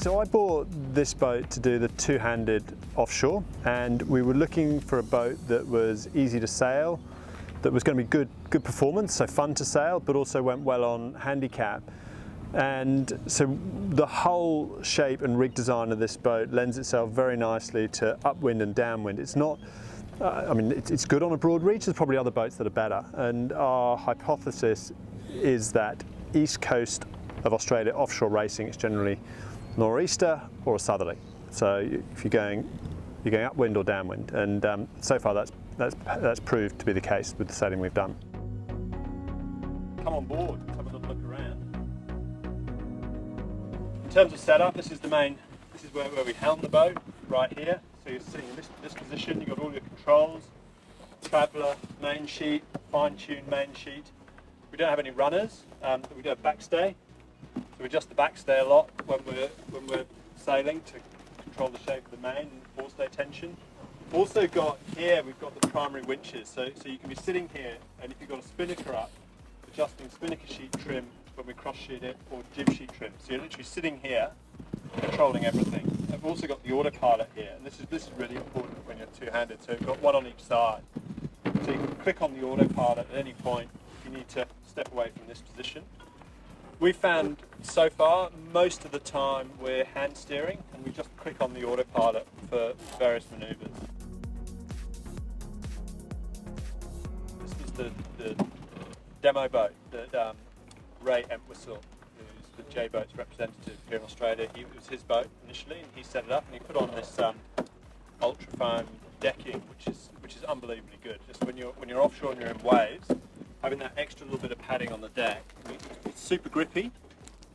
So I bought this boat to do the two-handed offshore, and we were looking for a boat that was easy to sail, that was going to be good performance, so fun to sail, but also went well on handicap. And so the whole shape and rig design of this boat lends itself very nicely to upwind and downwind. It's not, I mean, it's good on a broad reach. There's probably other boats that are better. And our hypothesis is that east coast of Australia offshore racing is generally nor'easter or a southerly. So if you're going upwind or downwind, and so far that's proved to be the case with the sailing we've done. Come on board, have a little look around. In terms of setup, this is where we helm the boat, right here. So you're sitting in this position, you've got all your controls, traveller, main sheet, fine-tuned main sheet. We don't have any runners, but we do have backstay. So we adjust the backstay a lot when we're sailing to control the shape of the main and forestay tension. Also got here, we've got the primary winches. So you can be sitting here, and if you've got a spinnaker up, adjusting spinnaker sheet trim when we cross sheet it, or jib sheet trim. So you're literally sitting here, controlling everything. I've also got the autopilot here, and this is really important when you're two-handed. So you've got one on each side. So you can click on the autopilot at any point if you need to step away from this position. We found so far, most of the time we're hand steering, and we just click on the autopilot for various manoeuvres. This was the demo boat that Ray Entwistle, who's the J-Boats representative here in Australia, it was his boat initially, and he set it up and he put on this ultra foam decking, which is unbelievably good. Just when you're offshore and you're in waves, having that extra little bit of padding on the deck, it's super grippy.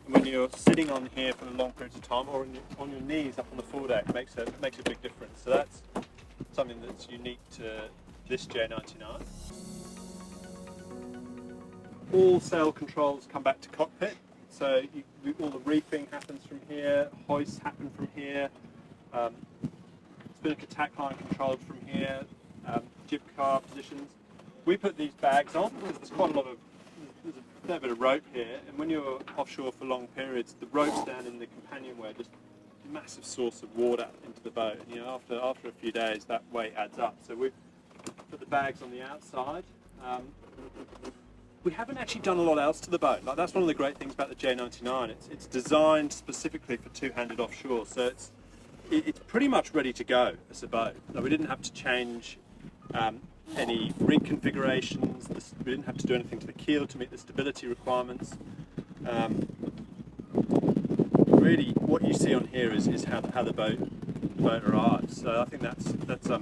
And when you're sitting on here for long periods of time, or on your knees up on the foredeck, makes a big difference. So that's something that's unique to this J99. All sail controls come back to cockpit. So all the reefing happens from here, hoists happen from here, spinnaker tack line controlled from here, jib car positions. We put these bags on because there's a fair bit of rope here, and when you're offshore for long periods, the ropes down in the companionway are just a massive source of water into the boat. And after a few days, that weight adds up. So we've put the bags on the outside. We haven't actually done a lot else to the boat. Like, that's one of the great things about the J99. It's designed specifically for two-handed offshore, so it's pretty much ready to go as a boat. Like, we didn't have to change any rig configurations. We didn't have to do anything to the keel to meet the stability requirements. Really, what you see on here is how the boat arrives. So I think that's a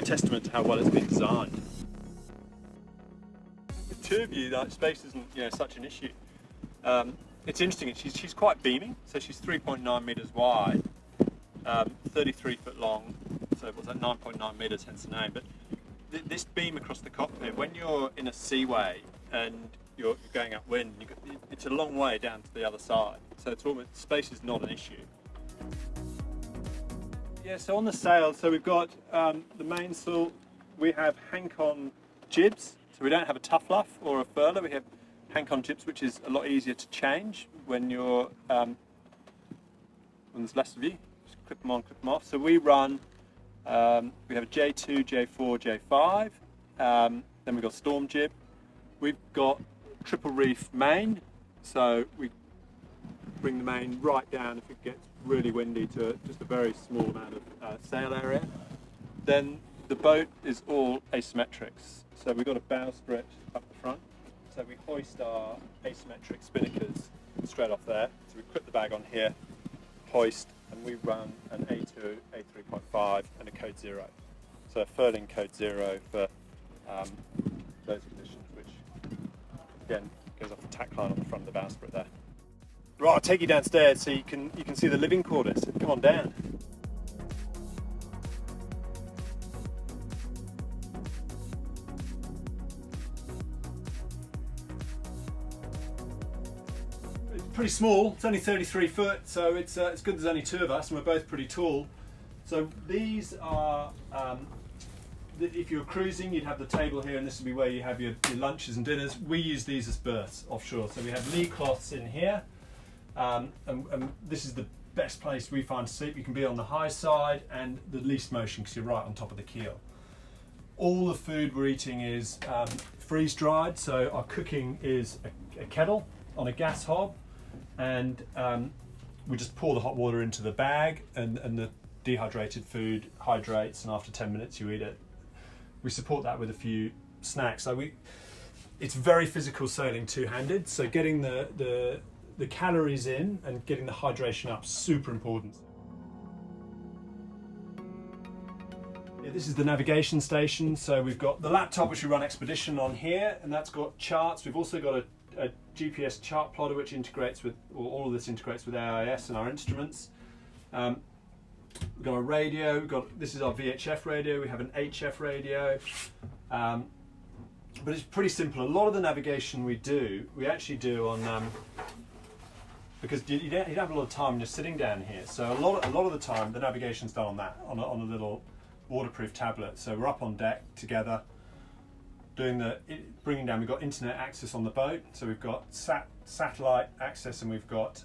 testament to how well it's been designed. With two of you, like, space isn't such an issue. It's interesting. She's quite beaming. So she's 3.9 meters wide, 33 foot long. So what's that? 9.9 meters, hence the name. But this beam across the cockpit, when you're in a seaway and you're going upwind, it's a long way down to the other side. So space is not an issue. Yeah. So on the sail, so we've got the mainsail. We have hank-on jibs. So we don't have a tough luff or a furler. We have hank-on jibs, which is a lot easier to change when there's less of you. Just clip them on, clip them off. So we run. We have a J2, J4, J5. Then we've got storm jib. We've got triple reef main. So we bring the main right down if it gets really windy to just a very small amount of sail area. Then the boat is all asymmetrics. So we've got a bowsprit up the front. So we hoist our asymmetric spinnakers straight off there. So we put the bag on here, hoist, and we run an A2, A3.5 and a code 0. So a furling code 0 for those conditions, which again goes off the tack line on the front of the bowsprit there. Right, I'll take you downstairs so you can see the living quarters. Come on down. Pretty small. It's only 33 foot, so it's good there's only two of us, and we're both pretty tall. So these are, if you're cruising, you'd have the table here, and this would be where you have your lunches and dinners. We use these as berths offshore. So we have lee cloths in here. and this is the best place we find to sleep. You can be on the high side and the least motion because you're right on top of the keel. All the food we're eating is freeze dried, so our cooking is a kettle on a gas hob, and we just pour the hot water into the bag, and the dehydrated food hydrates, and after 10 minutes you eat it. We support that with a few snacks. So it's very physical sailing two-handed, so getting the calories in and getting the hydration up, super important. Yeah, this is the navigation station. So we've got the laptop which we run Expedition on here, and that's got charts. We've also got a GPS chart plotter which integrates with, or all of this integrates with AIS and our instruments. We've got a radio, this is our VHF radio, we have an HF radio. But it's pretty simple. A lot of the navigation we actually do on, because you don't have a lot of time when you're sitting down here. So a lot of the time the navigation's done on a little waterproof tablet. So we're up on deck together, bringing down. We've got internet access on the boat, so we've got satellite access, and we've got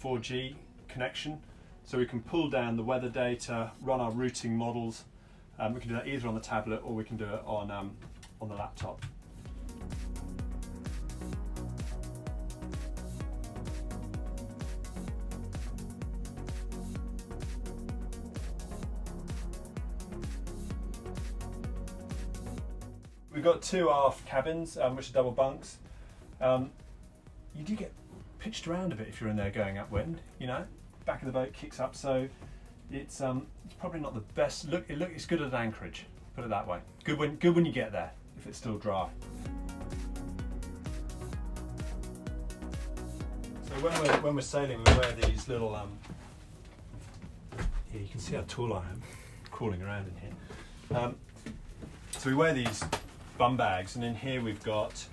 4G connection. So we can pull down the weather data, run our routing models. We can do that either on the tablet or we can do it on the laptop. We've got two aft cabins, which are double bunks. You do get pitched around a bit if you're in there going upwind, you know. Back of the boat kicks up, so it's probably not the best. It's good at anchorage, put it that way. Good when you get there, if it's still dry. So when we're sailing, we wear these little here you can see how tall I am, crawling around in here. So we wear these bum bags, and in here we've got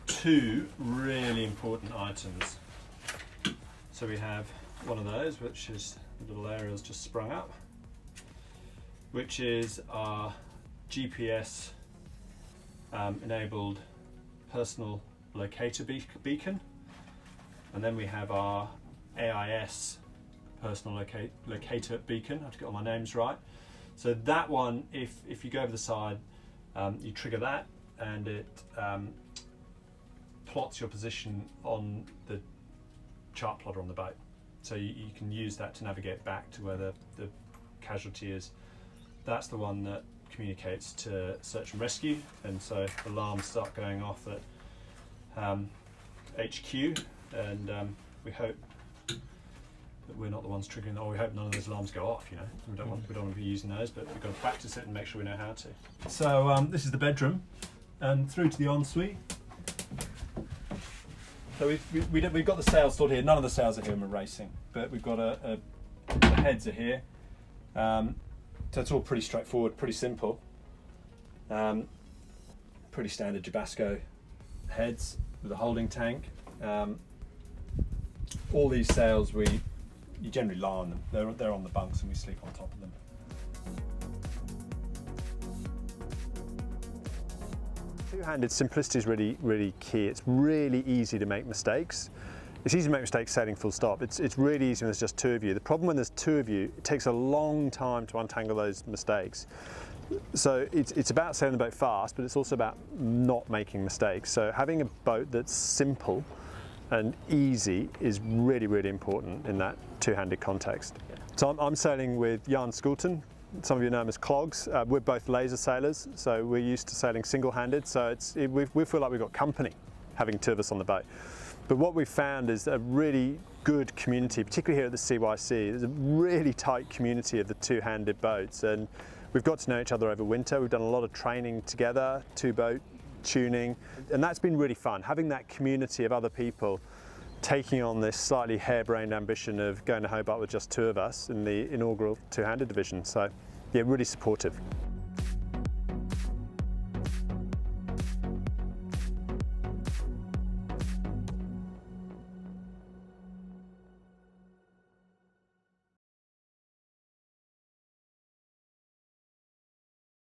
two really important items. So we have one of those, which is the little aerial's just sprung up, which is our GPS enabled personal locator beacon, and then we have our AIS personal locator beacon. I have to get all my names right. So that one, if you go over the side, you trigger that, and it plots your position on the chart plotter on the boat. So you can use that to navigate back to where the casualty is. That's the one that communicates to search and rescue, and so alarms start going off at HQ, and we hope that we're not the ones triggering, or we hope none of those alarms go off, you know. We don't want to be using those, but we've got to practice it and make sure we know how to. So this is the bedroom, and through to the ensuite. So we've got the sails stored here. None of the sails are here when we're racing, but we've got the heads are here. So it's all pretty straightforward, pretty simple. Pretty standard Jabasco heads with a holding tank. All these sails you generally lie on them. They're on the bunks and we sleep on top of them. Two-handed simplicity is really key. It's really easy to make mistakes. It's easy to make mistakes sailing full stop. It's really easy when there's just two of you. The problem when there's two of you, it takes a long time to untangle those mistakes. So it's about sailing the boat fast, but it's also about not making mistakes. So having a boat that's simple and easy is really important in that two-handed context. So I'm sailing with Jan Scholten. Some of you know him as Clogs. We're both laser sailors, so we're used to sailing single-handed, so we feel like we've got company having two of us on the boat. But what we've found is a really good community, particularly here at the CYC. There's a really tight community of the two-handed boats, and we've got to know each other over winter. We've done a lot of training together, two-boat tuning, and that's been really fun, having that community of other people taking on this slightly harebrained ambition of going to Hobart with just two of us in the inaugural two-handed division. So yeah, really supportive.